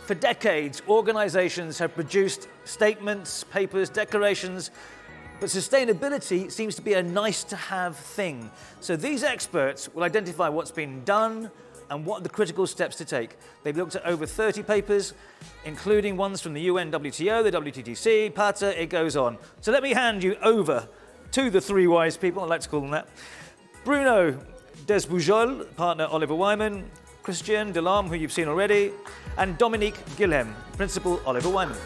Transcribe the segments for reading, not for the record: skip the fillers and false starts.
For decades, organizations have produced statements, papers, declarations, but sustainability seems to be a nice-to-have thing. So these experts will identify what's been done and what are the critical steps to take. They've looked at over 30 papers, including ones from the UNWTO, the WTTC, PATA, it goes on. So let me hand you over to the three wise people, I like to call them that. Bruno Despujol, partner Oliver Wyman, Christian Delom, who you've seen already, and Dominique Guilhem, principal Oliver Wyman.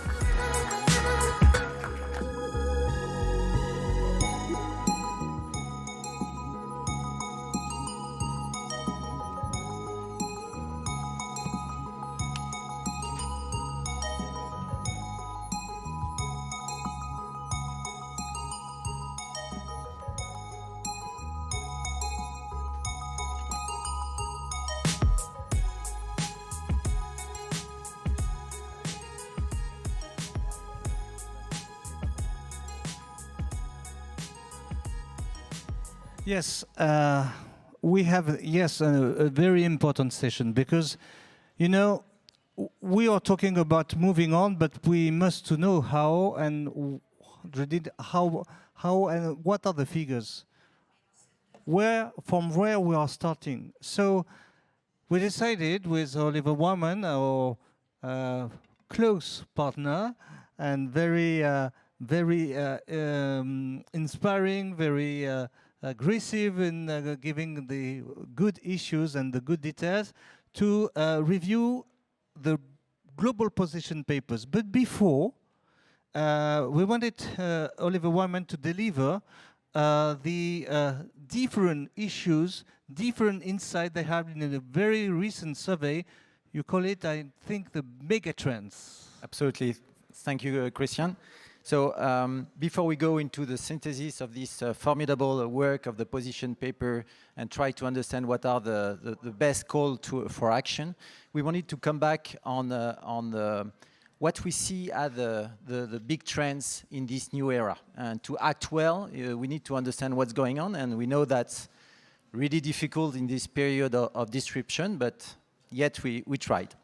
Yes, we have, a very important session because, you know, we are talking about moving on, but we must to know how and how and what are the figures, from where we are starting. So we decided with Oliver Wyman, our close partner, and very inspiring, very aggressive in giving the good issues and the good details, to review the global position papers. But before, we wanted Oliver Wyman to deliver the different issues, different insight they have in a very recent survey. You call it, I think, the mega trends. Absolutely. Thank you, Christian. So before we go into the synthesis of this formidable work of the position paper and try to understand what are the best call for action, we wanted to come back on what we see as the big trends in this new era. And to act well, we need to understand what's going on, and we know that's really difficult in this period of disruption, but yet we tried.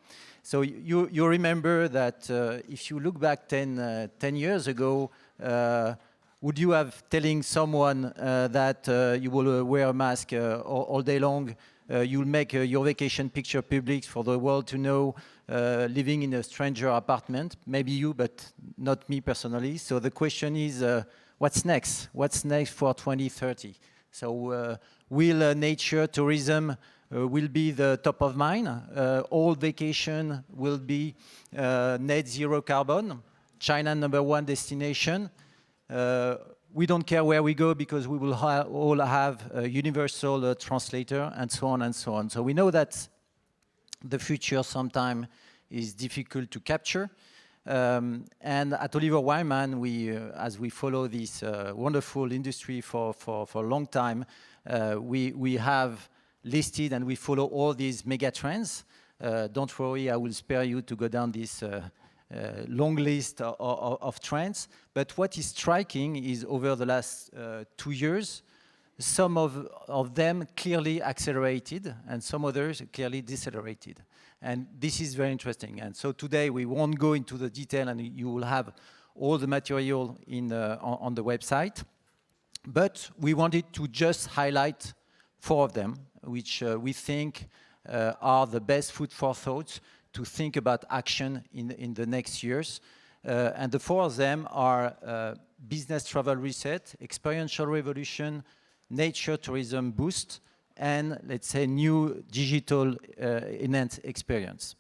So you remember that if you look back 10 years ago, would you have telling someone that you will wear a mask all day long, you'll make your vacation picture public for the world to know, living in a stranger apartment? Maybe you, but not me personally. So the question is, what's next? What's next for 2030? So will nature tourism will be the top of mind. All vacation will be net zero carbon. China #1 destination. We don't care where we go because we will all have a universal translator, and so on and so on. So we know that the future sometimes is difficult to capture. And at Oliver Wyman, as we follow this wonderful industry for a long time, we have listed and we follow all these mega trends. Don't worry, I will spare you to go down this long list of trends. But what is striking is over the last 2 years, some of them clearly accelerated and some others clearly decelerated. And this is very interesting. And so today we won't go into the detail, and you will have all the material on the website. But we wanted to just highlight 4 of them, which we think are the best food for thought to think about action in the next years. And the 4 of them are business travel reset, experiential revolution, nature tourism boost, and let's say new digital enhanced experience.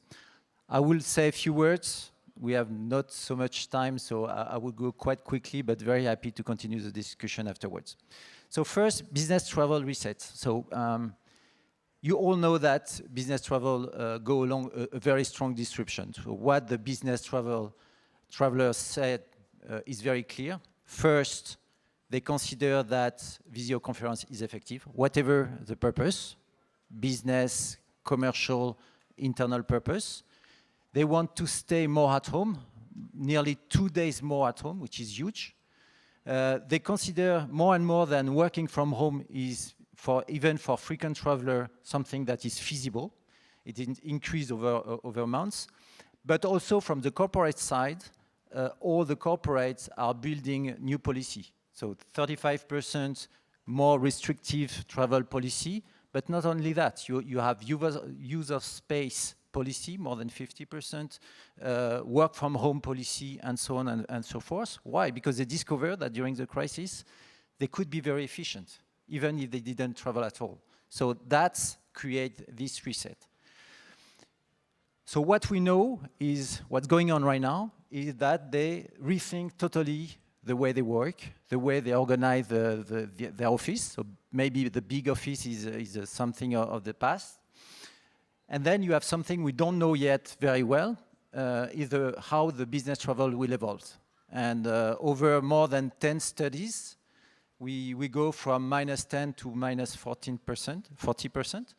I will say a few words. We have not so much time, so I will go quite quickly, but very happy to continue the discussion afterwards. So first, business travel reset. So you all know that business travel go along a very strong disruption. So what the business travelers said is very clear. First, they consider that video conference is effective, whatever the purpose, business, commercial, internal purpose. They want to stay more at home, nearly 2 days more at home, which is huge. They consider more and more than working from home is, even for frequent traveler, something that is feasible. It didn't increase over months. But also from the corporate side, all the corporates are building new policy. So 35% more restrictive travel policy, but not only that, you have use of space policy, more than 50%, work from home policy, and so on and so forth. Why? Because they discovered that during the crisis, they could be very efficient, even if they didn't travel at all. So that's create this reset. So what we know is what's going on right now is that they rethink totally the way they work, the way they organize their office. So maybe the big office is something of the past. And then you have something we don't know yet very well, is how the business travel will evolve. And over more than 10 studies, we go from -10 to -14%, 40%.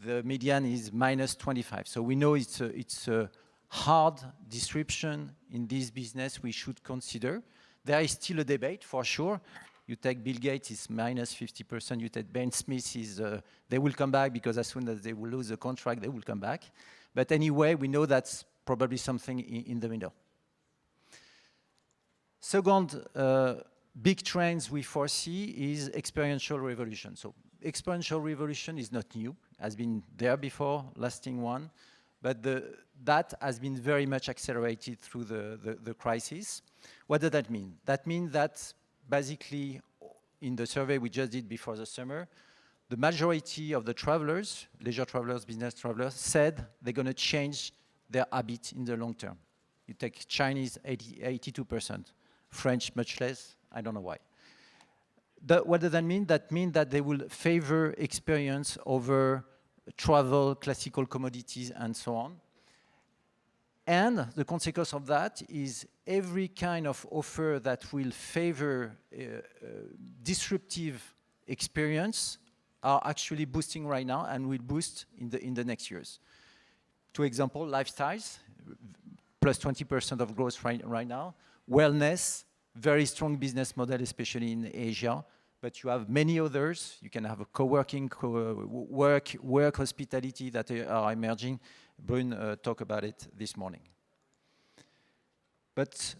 The median is -25. So we know it's a hard disruption in this business we should consider. There is still a debate, for sure. You take Bill Gates, it's -50%. You take Ben Smith, they will come back because as soon as they will lose the contract, they will come back. But anyway, we know that's probably something in the middle. Second big trends we foresee is experiential revolution. So experiential revolution is not new, has been there before, lasting one, but that has been very much accelerated through the crisis. What does that mean? That means that basically in the survey we just did before the summer, the majority of the travelers, leisure travelers, business travelers, said they're going to change their habit in the long term. You take Chinese, 82%, French much less, I don't know why. What does that mean? That means that they will favor experience over travel, classical commodities, and so on. And the consequence of that is every kind of offer that will favor disruptive experience are actually boosting right now and will boost in the next years. Two examples, lifestyles, plus 20% of growth right now. Wellness, very strong business model, especially in Asia. But you have many others. You can have a co-working, work hospitality that are emerging. Bruno talked about it this morning. But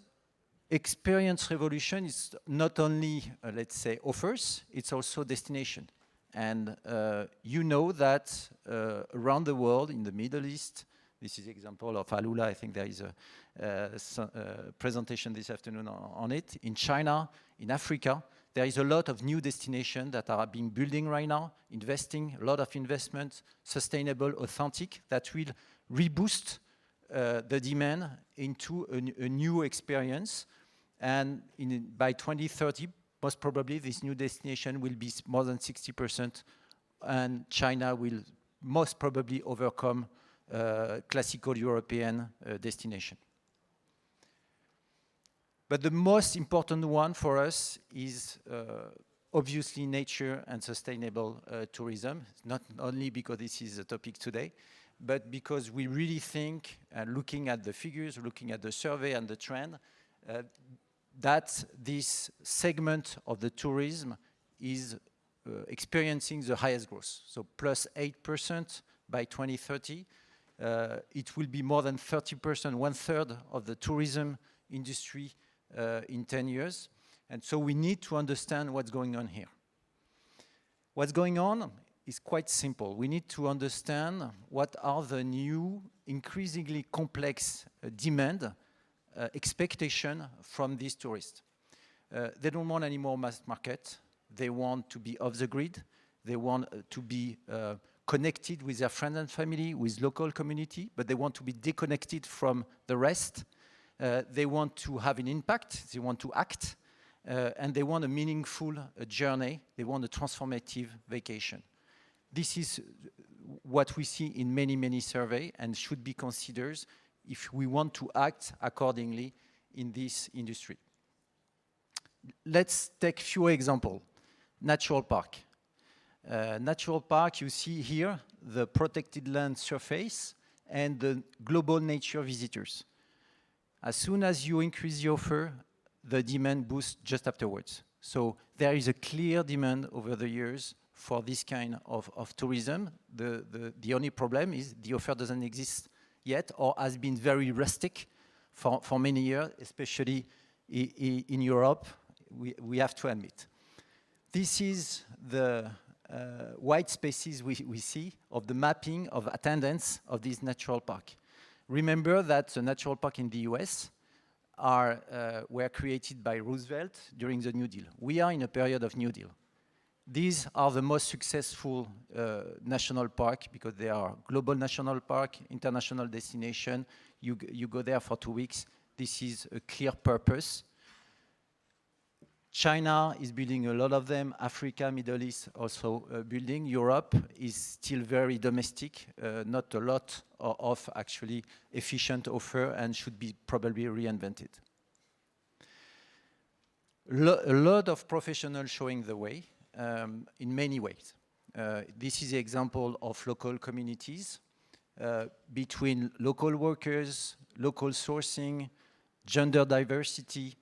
experience revolution is not only, let's say, offers, it's also destination. And you know that around the world, in the Middle East, this is an example of Alula. I think there is a presentation this afternoon on it. In China, in Africa, there is a lot of new destinations that are being building right now, investing, a lot of investment, sustainable, authentic, that will reboost the demand into a new experience. And by 2030, most probably this new destination will be more than 60%, and China will most probably overcome classical European destination. But the most important one for us is obviously nature and sustainable tourism, not only because this is a topic today, but because we really think, looking at the figures, looking at the survey and the trend, that this segment of the tourism is experiencing the highest growth. So plus 8% by 2030. It will be more than 30%, 1/3 of the tourism industry in 10 years. And so we need to understand what's going on here. What's going on is quite simple. We need to understand what are the new, increasingly complex demand expectation from these tourists. They don't want any more mass market. They want to be off the grid. They want to be connected with their friends and family, with local community, but they want to be disconnected from the rest. They want to have an impact. They want to act. And they want a meaningful journey. They want a transformative vacation. This is what we see in many, many surveys and should be considered if we want to act accordingly in this industry. Let's take a few examples. Natural park. Natural park, you see here the protected land surface and the global nature visitors. As soon as you increase the offer, the demand boosts just afterwards. So there is a clear demand over the years for this kind of tourism. The only problem is the offer doesn't exist yet, or has been very rustic for many years, especially in Europe, we have to admit. This is the white spaces we see of the mapping of attendance of this natural park. Remember that the natural park in the US were created by Roosevelt during the New Deal. We are in a period of New Deal. These are the most successful national park because they are global national park, international destination. You go there for 2 weeks. This is a clear purpose. China is building a lot of them. Africa, Middle East also building. Europe is still very domestic, not a lot of actually efficient offer and should be probably reinvented. A lot of professionals showing the way in many ways. This is an example of local communities between local workers, local sourcing, gender diversity.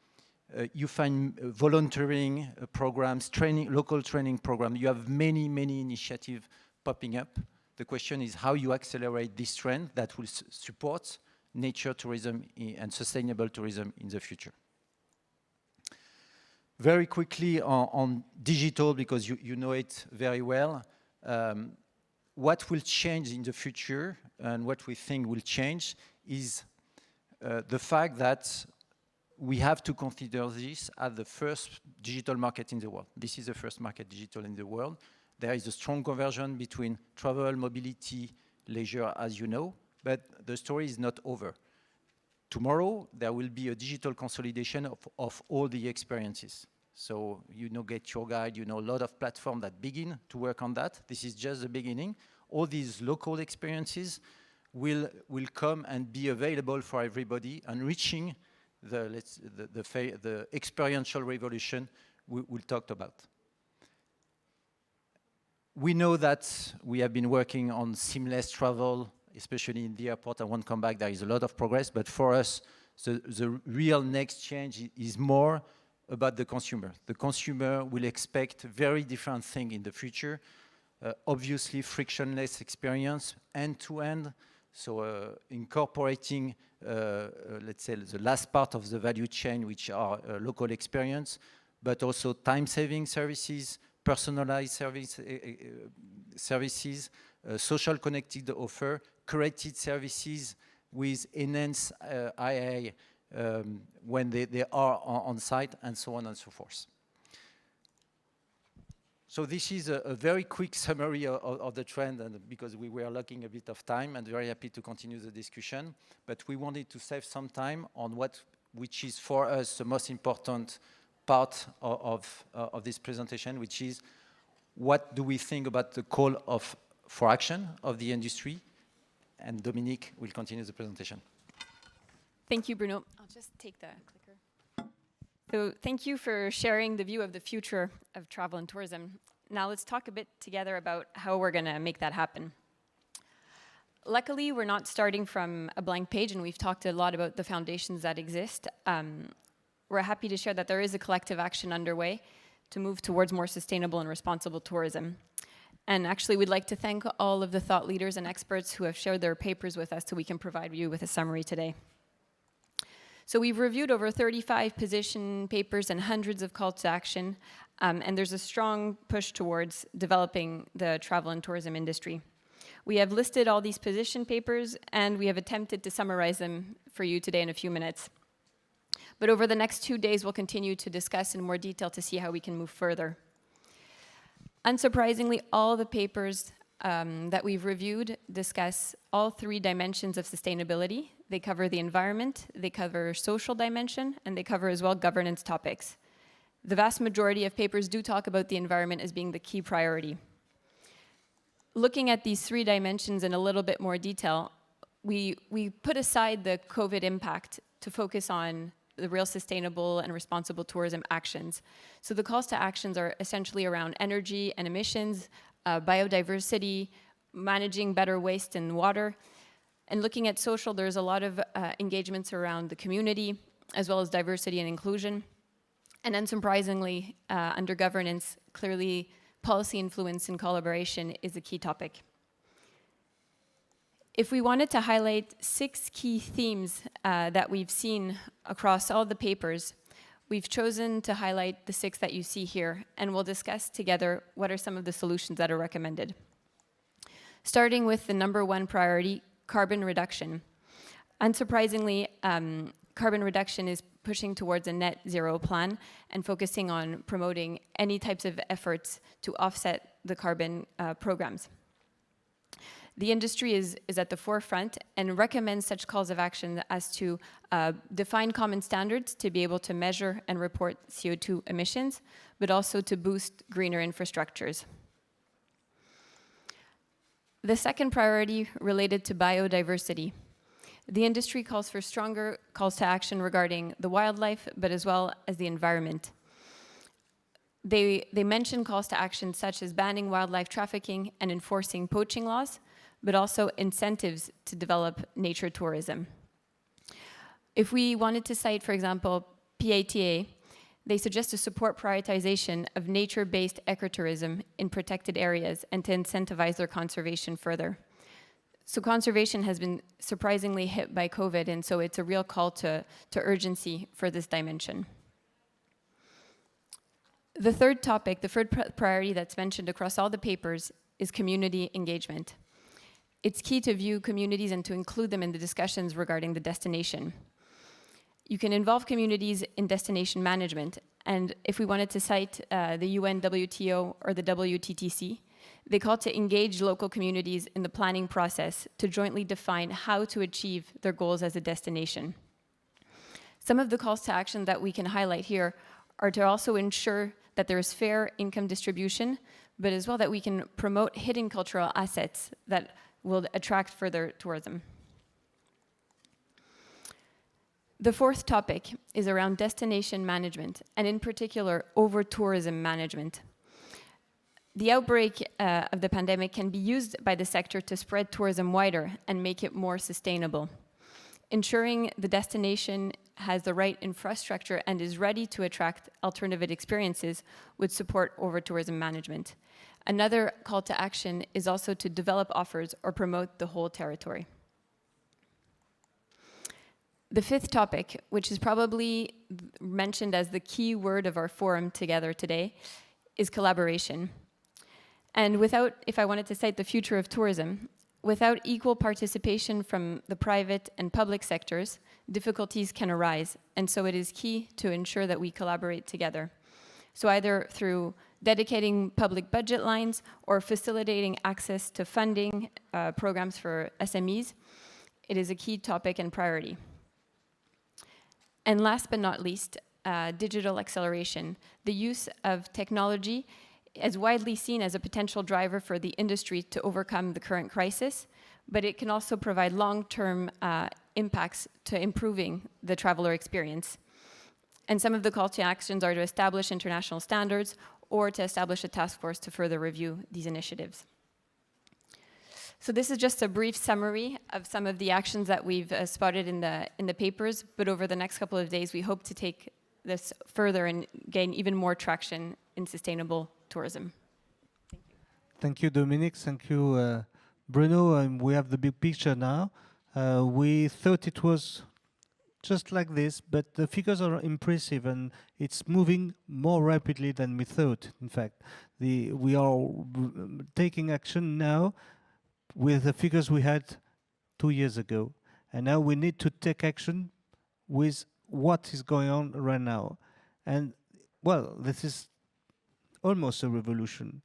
You find volunteering programs, local training programs. You have many initiatives popping up. The question is how you accelerate this trend that will support nature tourism and sustainable tourism in the future. Very quickly on digital, because you know it very well. What will change in the future and what we think will change is the fact that we have to consider this as the first digital market in the world. This is the first market digital in the world. There is a strong conversion between travel, mobility, leisure, as you know, but the story is not over. Tomorrow, there will be a digital consolidation of all the experiences. So, Get Your Guide, a lot of platforms that begin to work on that. This is just the beginning. All these local experiences will come and be available for everybody, enriching the experiential revolution we talked about. We know that we have been working on seamless travel, especially in the airport. I won't come back, there is a lot of progress, but for us, the real next change is more about the consumer. The consumer will expect very different things in the future. Obviously, frictionless experience, end-to-end, so incorporating let's say, the last part of the value chain, which are local experience, but also time-saving services, personalized services, social connected offer, curated services with enhanced IA when they are on site, and so on and so forth. So this is a very quick summary of the trend, and because we were lacking a bit of time, and very happy to continue the discussion. But we wanted to save some time on which is for us the most important part of this presentation, which is what do we think about the call for action of the industry? And Dominique will continue the presentation. Thank you, Bruno. I'll just take the clicker. So thank you for sharing the view of the future of travel and tourism. Now let's talk a bit together about how we're going to make that happen. Luckily, we're not starting from a blank page, and we've talked a lot about the foundations that exist. We're happy to share that there is a collective action underway to move towards more sustainable and responsible tourism. And actually, we'd like to thank all of the thought leaders and experts who have shared their papers with us so we can provide you with a summary today. So we've reviewed over 35 position papers and hundreds of calls to action, and there's a strong push towards developing the travel and tourism industry. We have listed all these position papers, and we have attempted to summarize them for you today in a few minutes. But over the next 2 days, we'll continue to discuss in more detail to see how we can move further. Unsurprisingly, all the papers that we've reviewed discuss all 3 dimensions of sustainability. They cover the environment, they cover social dimension, and they cover as well governance topics. The vast majority of papers do talk about the environment as being the key priority. Looking at these 3 dimensions in a little bit more detail, we put aside the COVID impact to focus on the real sustainable and responsible tourism actions. So the calls to actions are essentially around energy and emissions, biodiversity, managing better waste and water. And looking at social, there's a lot of engagements around the community, as well as diversity and inclusion. And unsurprisingly, under governance, clearly policy influence and collaboration is a key topic. If we wanted to highlight 6 key themes that we've seen across all the papers, we've chosen to highlight the 6 that you see here, and we'll discuss together what are some of the solutions that are recommended. Starting with the number 1 priority, carbon reduction. Unsurprisingly, carbon reduction is pushing towards a net zero plan and focusing on promoting any types of efforts to offset the carbon programs. The industry is at the forefront and recommends such calls of action as to define common standards to be able to measure and report CO2 emissions, but also to boost greener infrastructures. The second priority related to biodiversity. The industry calls for stronger calls to action regarding the wildlife, but as well as the environment. They mention calls to action such as banning wildlife trafficking and enforcing poaching laws, but also incentives to develop nature tourism. If we wanted to cite, for example, PATA, they suggest to support prioritization of nature-based ecotourism in protected areas and to incentivize their conservation further. So conservation has been surprisingly hit by COVID, and so it's a real call to urgency for this dimension. The third topic, the third priority that's mentioned across all the papers is community engagement. It's key to view communities and to include them in the discussions regarding the destination. You can involve communities in destination management, and if we wanted to cite the UNWTO or the WTTC, they call to engage local communities in the planning process to jointly define how to achieve their goals as a destination. Some of the calls to action that we can highlight here are to also ensure that there is fair income distribution, but as well that we can promote hidden cultural assets that will attract further tourism. The fourth topic is around destination management, and in particular, over-tourism management. The outbreak of the pandemic can be used by the sector to spread tourism wider and make it more sustainable. Ensuring the destination has the right infrastructure and is ready to attract alternative experiences would support over-tourism management. Another call to action is also to develop offers or promote the whole territory. The fifth topic, which is probably mentioned as the key word of our forum together today, is collaboration. And without, if I wanted to cite the future of tourism, without equal participation from the private and public sectors, difficulties can arise. And so it is key to ensure that we collaborate together. So either through dedicating public budget lines or facilitating access to funding programs for SMEs, it is a key topic and priority. And last but not least, digital acceleration. The use of technology is widely seen as a potential driver for the industry to overcome the current crisis, but it can also provide long-term impacts to improving the traveler experience. And some of the call to actions are to establish international standards or to establish a task force to further review these initiatives. So this is just a brief summary of some of the actions that we've spotted in the papers, but over the next couple of days, we hope to take this further and gain even more traction in sustainable tourism. Thank you. Thank you, Dominique. Thank you, Bruno. We have the big picture now. We thought it was just like this, but the figures are impressive and it's moving more rapidly than we thought, in fact. We are taking action now with the figures we had 2 years ago. And now we need to take action with what is going on right now. And, well, this is almost a revolution.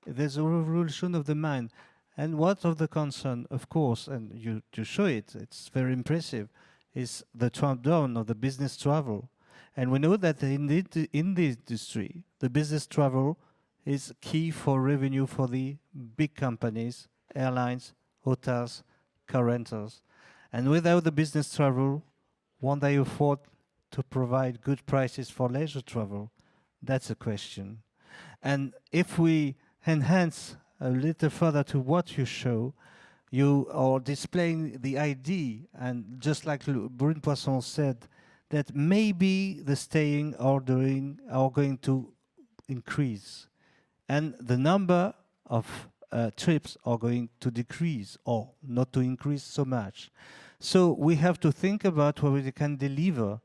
There's a revolution of the mind. And what of the concern, of course, and you show it, it's very impressive, is the trump down of the business travel. And we know that in the industry, the business travel is key for revenue for the big companies, airlines, hotels, car rentals. And without the business travel, won't they afford to provide good prices for leisure travel? That's a question. And if we enhance a little further to what you show, you are displaying the idea, and just like Bruno Poisson said, that maybe the staying or doing are going to increase. And the number of trips are going to decrease or not to increase so much. So we have to think about what we can deliver.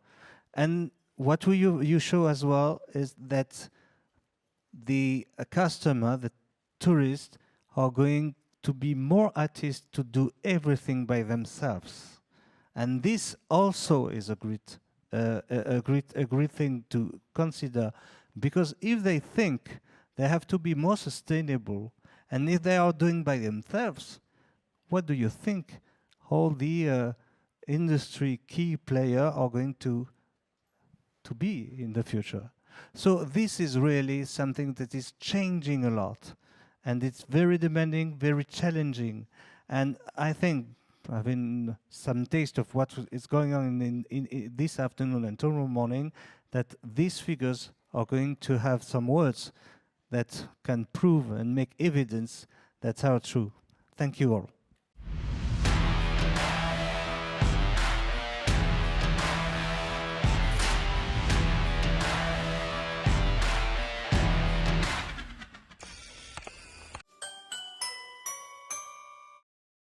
And what you show as well is that the customer, the tourists, are going to be more artists to do everything by themselves. And this also is a great thing to consider, because if they think they have to be more sustainable, and if they are doing by themselves, what do you think all the industry key players are going to be in the future? So this is really something that is changing a lot, and it's very demanding, very challenging. And I think, having some taste of what is going on in this afternoon and tomorrow morning, that these figures are going to have some words that can prove and make evidence that are true. Thank you all.